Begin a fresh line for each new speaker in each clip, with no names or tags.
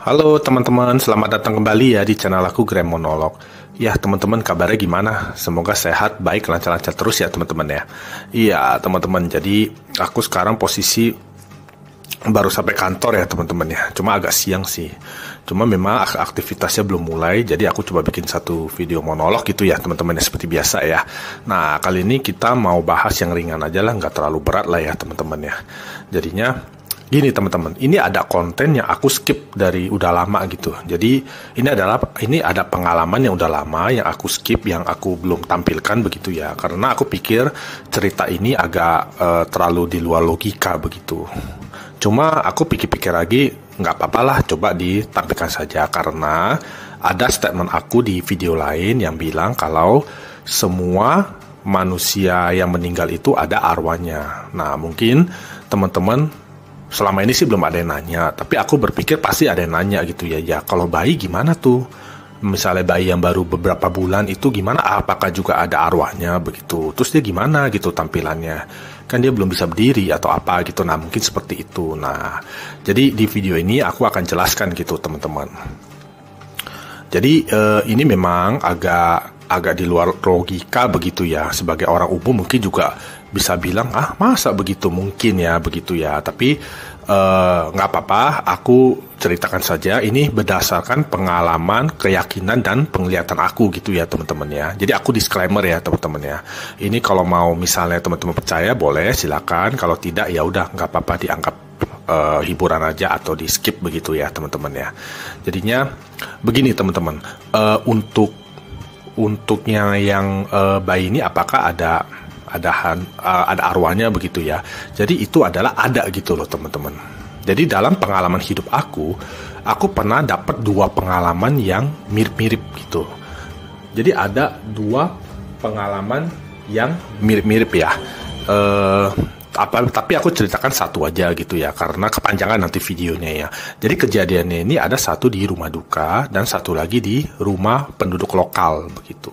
Halo teman-teman, selamat datang kembali ya di channel aku Graham Monolog. Ya teman-teman, kabarnya gimana? Semoga sehat, baik, lancar-lancar terus ya teman-teman ya. Iya teman-teman, jadi aku sekarang posisi baru sampai kantor ya teman-teman ya. Cuma agak siang sih. Cuma memang aktivitasnya belum mulai, jadi aku coba bikin satu video monolog gitu ya teman-teman ya, seperti biasa ya. Nah kali ini kita mau bahas yang ringan aja lah, nggak terlalu berat lah ya teman-teman ya. Jadinya gini teman-teman, ini ada konten yang aku skip dari udah lama gitu. Jadi ini ada pengalaman yang udah lama yang aku skip, yang aku belum tampilkan begitu ya. Karena aku pikir cerita ini agak terlalu di luar logika begitu. Cuma aku pikir-pikir lagi, nggak apa-apa lah, coba ditampilkan saja. Karena ada statement aku di video lain yang bilang kalau semua manusia yang meninggal itu ada arwahnya. Nah mungkin teman-teman selama ini sih belum ada yang nanya, tapi aku berpikir pasti ada yang nanya gitu ya. Ya kalau bayi gimana tuh? Misalnya bayi yang baru beberapa bulan itu gimana? Apakah juga ada arwahnya begitu? Terus dia gimana gitu tampilannya? Kan dia belum bisa berdiri atau apa gitu. Nah mungkin seperti itu. Nah jadi di video ini aku akan jelaskan gitu teman-teman. Jadi ini memang agak di luar logika begitu ya. Sebagai orang umum mungkin juga bisa bilang, ah masa begitu, mungkin ya begitu ya. Tapi nggak apa-apa, aku ceritakan saja. Ini berdasarkan pengalaman, keyakinan, dan penglihatan aku gitu ya teman-teman ya. Jadi aku disclaimer ya teman-teman ya. Ini kalau mau misalnya teman-teman percaya boleh silakan. Kalau tidak ya udah nggak apa-apa, dianggap hiburan aja atau di skip begitu ya teman-teman ya. Jadinya begini teman-teman, untuknya yang bayi ini apakah ada arwahnya begitu ya. Jadi itu adalah ada gitu loh teman-teman. Jadi dalam pengalaman hidup aku pernah dapat dua pengalaman yang mirip-mirip gitu. Jadi ada dua pengalaman yang mirip-mirip ya. Tapi aku ceritakan satu aja gitu ya, karena kepanjangan nanti videonya ya. Jadi kejadiannya ini ada satu di rumah duka dan satu lagi di rumah penduduk lokal begitu.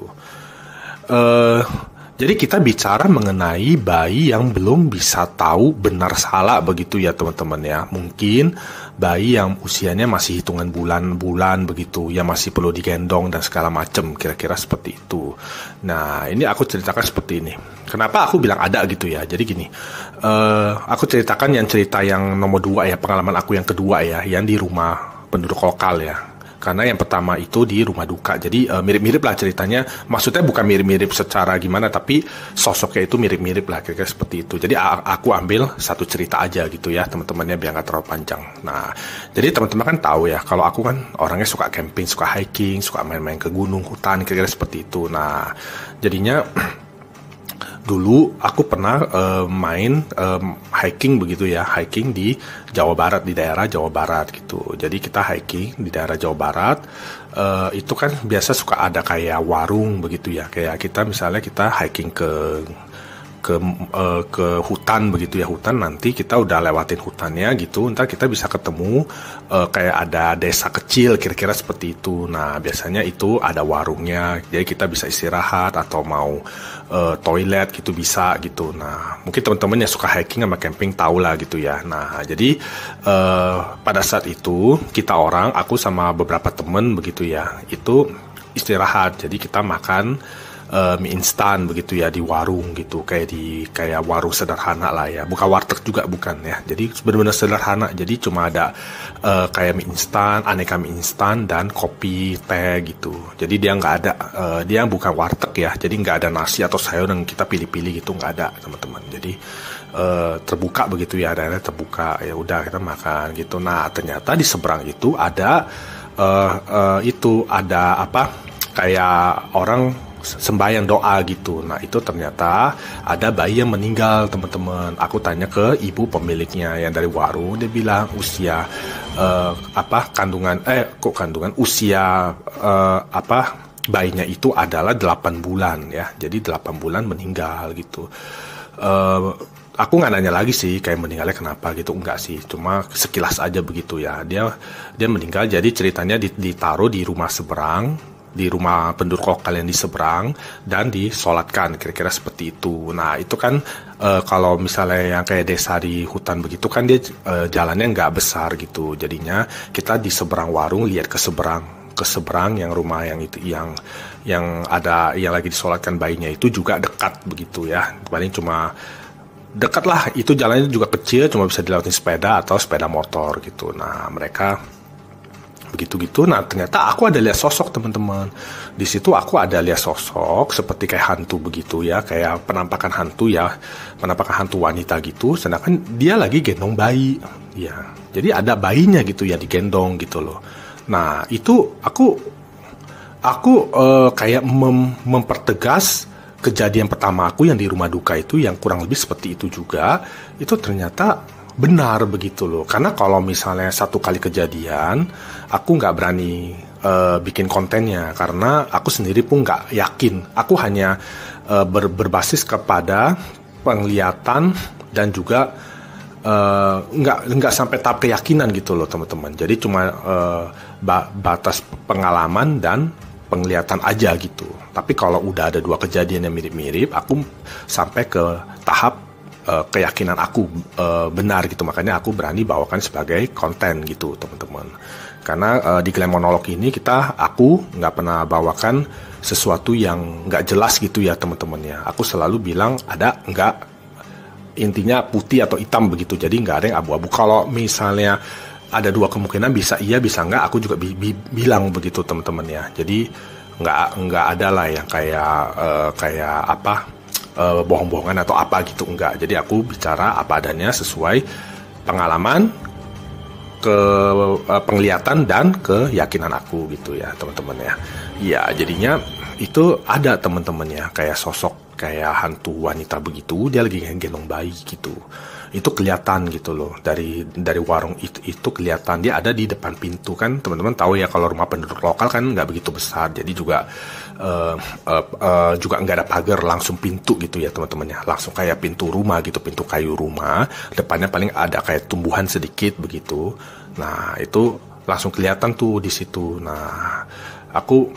Jadi kita bicara mengenai bayi yang belum bisa tahu benar salah begitu ya teman-teman ya. Mungkin bayi yang usianya masih hitungan bulan-bulan begitu, yang masih perlu digendong dan segala macam, kira-kira seperti itu. Nah ini aku ceritakan seperti ini. Kenapa aku bilang ada gitu ya. Jadi gini, aku ceritakan cerita yang nomor 2 ya, pengalaman aku yang kedua ya, yang di rumah penduduk lokal ya. Karena yang pertama itu di rumah duka. Jadi mirip-mirip lah ceritanya. Maksudnya bukan mirip-mirip secara gimana, tapi sosoknya itu mirip-mirip lah, kira-kira seperti itu. Jadi aku ambil satu cerita aja gitu ya teman-temannya, biar nggak terlalu panjang. Nah jadi teman-teman kan tahu ya, kalau aku kan orangnya suka camping, suka hiking, suka main-main ke gunung, hutan, kira-kira seperti itu. Nah jadinya dulu aku pernah main hiking begitu ya, hiking di Jawa Barat, di daerah Jawa Barat gitu. Jadi kita hiking di daerah Jawa Barat, itu kan biasa suka ada kayak warung begitu ya. Kayak kita misalnya kita hiking ke hutan begitu ya, hutan, nanti kita udah lewatin hutannya gitu, ntar kita bisa ketemu kayak ada desa kecil, kira-kira seperti itu. Nah biasanya itu ada warungnya, jadi kita bisa istirahat atau mau toilet gitu bisa gitu. Nah mungkin teman-teman yang suka hiking sama camping tahu lah gitu ya. Nah jadi pada saat itu aku sama beberapa temen begitu ya, itu istirahat. Jadi kita makan mie instan begitu ya di warung gitu, kayak warung sederhana lah ya, bukan warteg juga bukan ya. Jadi benar-benar sederhana. Jadi cuma ada kayak mie instan, aneka mie instan dan kopi teh gitu. Jadi dia nggak ada, dia bukan warteg ya. Jadi nggak ada nasi atau sayur yang kita pilih-pilih gitu, nggak ada teman-teman. Jadi terbuka begitu ya, daerah terbuka, ya udah kita makan gitu. Nah ternyata di seberang itu ada apa kayak orang sembahyang doa gitu. Nah itu ternyata ada bayi yang meninggal teman-teman. Aku tanya ke ibu pemiliknya yang dari warung, dia bilang usia usia bayinya itu adalah 8 bulan ya. Jadi 8 bulan meninggal gitu. Aku nggak nanya lagi sih kayak meninggalnya kenapa gitu, enggak sih, cuma sekilas aja begitu ya. Dia meninggal, jadi ceritanya ditaruh di rumah seberang di rumah penduduk lokal yang di seberang dan disolatkan, kira-kira seperti itu. Nah itu kan kalau misalnya yang kayak desa di hutan begitu kan dia jalannya nggak besar gitu, jadinya kita di seberang warung lihat ke seberang yang rumah yang itu yang ada yang lagi disolatkan bayinya itu juga dekat begitu ya, paling cuma dekat lah, itu jalannya juga kecil, cuma bisa dilewatin sepeda atau sepeda motor gitu. Nah mereka begitu-gitu. Nah ternyata aku ada lihat sosok teman-teman di situ. Aku ada lihat sosok seperti kayak hantu begitu ya, kayak penampakan hantu ya, penampakan hantu wanita gitu. Sedangkan dia lagi gendong bayi ya, jadi ada bayinya gitu ya digendong gitu loh. Nah itu aku kayak mempertegas kejadian pertama aku yang di rumah duka itu, yang kurang lebih seperti itu juga. Itu ternyata benar begitu loh. Karena kalau misalnya satu kali kejadian, aku nggak berani bikin kontennya, karena aku sendiri pun nggak yakin. Aku hanya berbasis kepada penglihatan dan juga nggak sampai tahap keyakinan gitu loh teman-teman. Jadi cuma batas pengalaman dan penglihatan aja gitu. Tapi kalau udah ada dua kejadian yang mirip-mirip, aku sampai ke tahap keyakinan aku benar gitu. Makanya aku berani bawakan sebagai konten gitu teman-teman. Karena di Glenn Monolog ini aku nggak pernah bawakan sesuatu yang nggak jelas gitu ya teman-teman ya. Aku selalu bilang ada nggak, intinya putih atau hitam begitu. Jadi nggak ada yang abu-abu. Kalau misalnya ada dua kemungkinan, bisa iya bisa nggak, aku juga bilang begitu teman-teman ya. Jadi nggak ada lah yang kayak apa bohong-bohongan atau apa gitu, enggak. Jadi aku bicara apa adanya sesuai pengalaman, penglihatan dan keyakinan aku gitu ya teman-teman ya. Ya jadinya itu ada teman-teman ya, kayak sosok kayak hantu wanita begitu, dia lagi gendong bayi gitu. Itu kelihatan gitu loh dari warung itu kelihatan. Dia ada di depan pintu kan, teman-teman tahu ya kalau rumah penduduk lokal kan nggak begitu besar, jadi juga juga nggak ada pagar, langsung pintu gitu ya teman-teman ya, langsung kayak pintu rumah gitu, pintu kayu rumah, depannya paling ada kayak tumbuhan sedikit begitu. Nah itu langsung kelihatan tuh di situ. Nah aku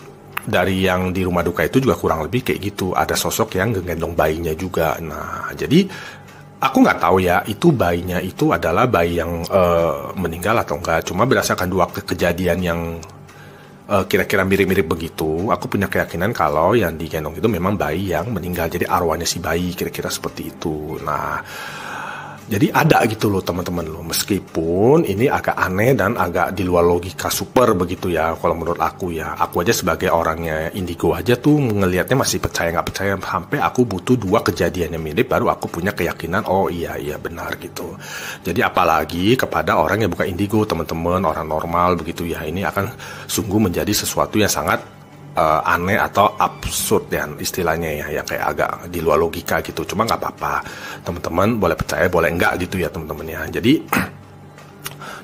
dari yang di rumah duka itu juga kurang lebih kayak gitu, ada sosok yang gendong bayinya juga. Nah jadi aku nggak tahu ya itu bayinya itu adalah bayi yang meninggal atau enggak. Cuma berdasarkan dua kejadian yang kira-kira mirip-mirip begitu, aku punya keyakinan kalau yang digendong itu memang bayi yang meninggal. Jadi arwahnya si bayi kira-kira seperti itu. Nah jadi ada gitu loh teman-teman loh, meskipun ini agak aneh dan agak di luar logika super begitu ya kalau menurut aku ya. Aku aja sebagai orangnya indigo aja tuh ngelihatnya masih percaya nggak percaya, sampai aku butuh dua kejadian yang mirip baru aku punya keyakinan oh iya benar gitu. Jadi apalagi kepada orang yang bukan indigo teman-teman, orang normal begitu ya, ini akan sungguh menjadi sesuatu yang sangat aneh atau absurd ya istilahnya ya, yang kayak agak di luar logika gitu. Cuma nggak apa-apa teman-teman, boleh percaya boleh enggak gitu ya teman-teman ya.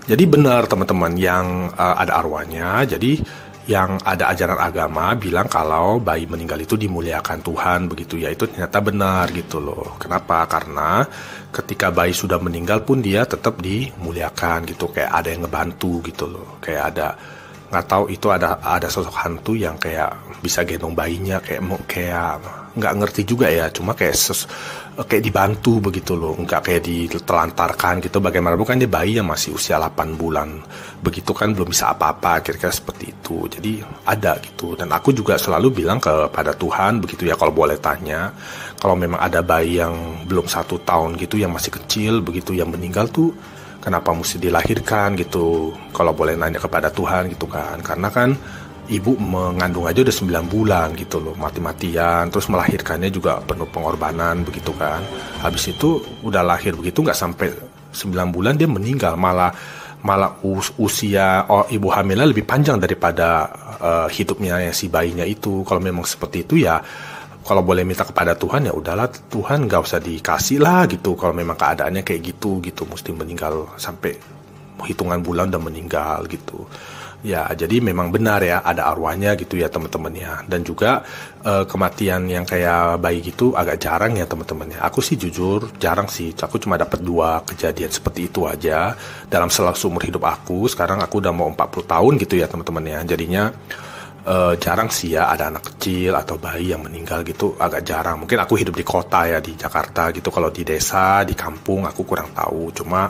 Jadi benar teman-teman, yang ada arwahnya, jadi yang ada ajaran agama bilang kalau bayi meninggal itu dimuliakan Tuhan begitu ya, itu ternyata benar gitu loh. Kenapa? Karena ketika bayi sudah meninggal pun dia tetap dimuliakan gitu, kayak ada yang ngebantu gitu loh, kayak ada, nggak tahu itu ada sosok hantu yang kayak bisa gendong bayinya, kayak nggak ngerti juga ya, cuma kayak dibantu begitu loh, nggak kayak ditelantarkan gitu. Bagaimanapun kan dia bayi yang masih usia 8 bulan begitu kan, belum bisa apa-apa, kira-kira seperti itu. Jadi ada gitu. Dan aku juga selalu bilang kepada Tuhan begitu ya, kalau boleh tanya, kalau memang ada bayi yang belum 1 tahun gitu, yang masih kecil begitu, yang meninggal tuh kenapa mesti dilahirkan gitu, kalau boleh nanya kepada Tuhan gitu kan. Karena kan ibu mengandung aja udah 9 bulan gitu loh, mati-matian, terus melahirkannya juga penuh pengorbanan begitu kan. Habis itu udah lahir begitu, nggak sampai 9 bulan dia meninggal, malah usia ibu hamilnya lebih panjang daripada hidupnya si bayinya itu. Kalau memang seperti itu ya, kalau boleh minta kepada Tuhan ya udahlah, Tuhan nggak usah dikasih lah gitu. Kalau memang keadaannya kayak gitu mesti meninggal sampai hitungan bulan udah meninggal gitu ya. Jadi memang benar ya, ada arwahnya gitu ya teman-teman ya. Dan juga kematian yang kayak bayi gitu agak jarang ya teman-teman ya. Aku sih jujur jarang sih, aku cuma dapat 2 kejadian seperti itu aja dalam seumur hidup aku. Sekarang aku udah mau 40 tahun gitu ya teman-teman ya. Jadinya jarang sih ya ada anak kecil atau bayi yang meninggal gitu, agak jarang. Mungkin aku hidup di kota ya, di Jakarta gitu. Kalau di desa, di kampung aku kurang tahu. Cuma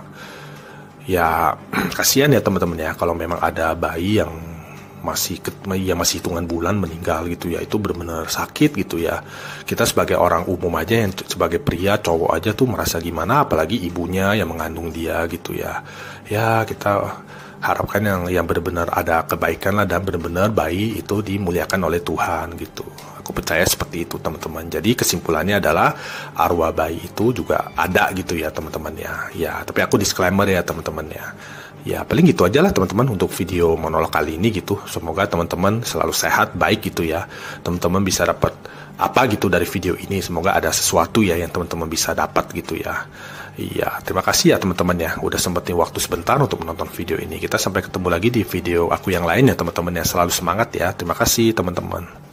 ya kasihan ya teman-teman ya kalau memang ada bayi yang masih hitungan bulan meninggal gitu ya. Itu benar-benar sakit gitu ya. Kita sebagai orang umum aja, yang sebagai pria cowok aja tuh merasa gimana, apalagi ibunya yang mengandung dia gitu ya. Ya kita harapkan yang benar-benar ada kebaikan lah, dan benar-benar bayi itu dimuliakan oleh Tuhan gitu. Aku percaya seperti itu teman-teman. Jadi kesimpulannya adalah arwah bayi itu juga ada gitu ya teman-teman ya. Ya tapi aku disclaimer ya teman-teman ya. Ya paling gitu aja lah teman-teman untuk video monolog kali ini gitu. Semoga teman-teman selalu sehat, baik gitu ya. Teman-teman bisa dapat apa gitu dari video ini. Semoga ada sesuatu ya yang teman-teman bisa dapat gitu ya. Iya, terima kasih ya teman-teman ya udah sempetin waktu sebentar untuk menonton video ini. Kita sampai ketemu lagi di video aku yang lain ya teman-teman ya. Selalu semangat ya. Terima kasih teman-teman.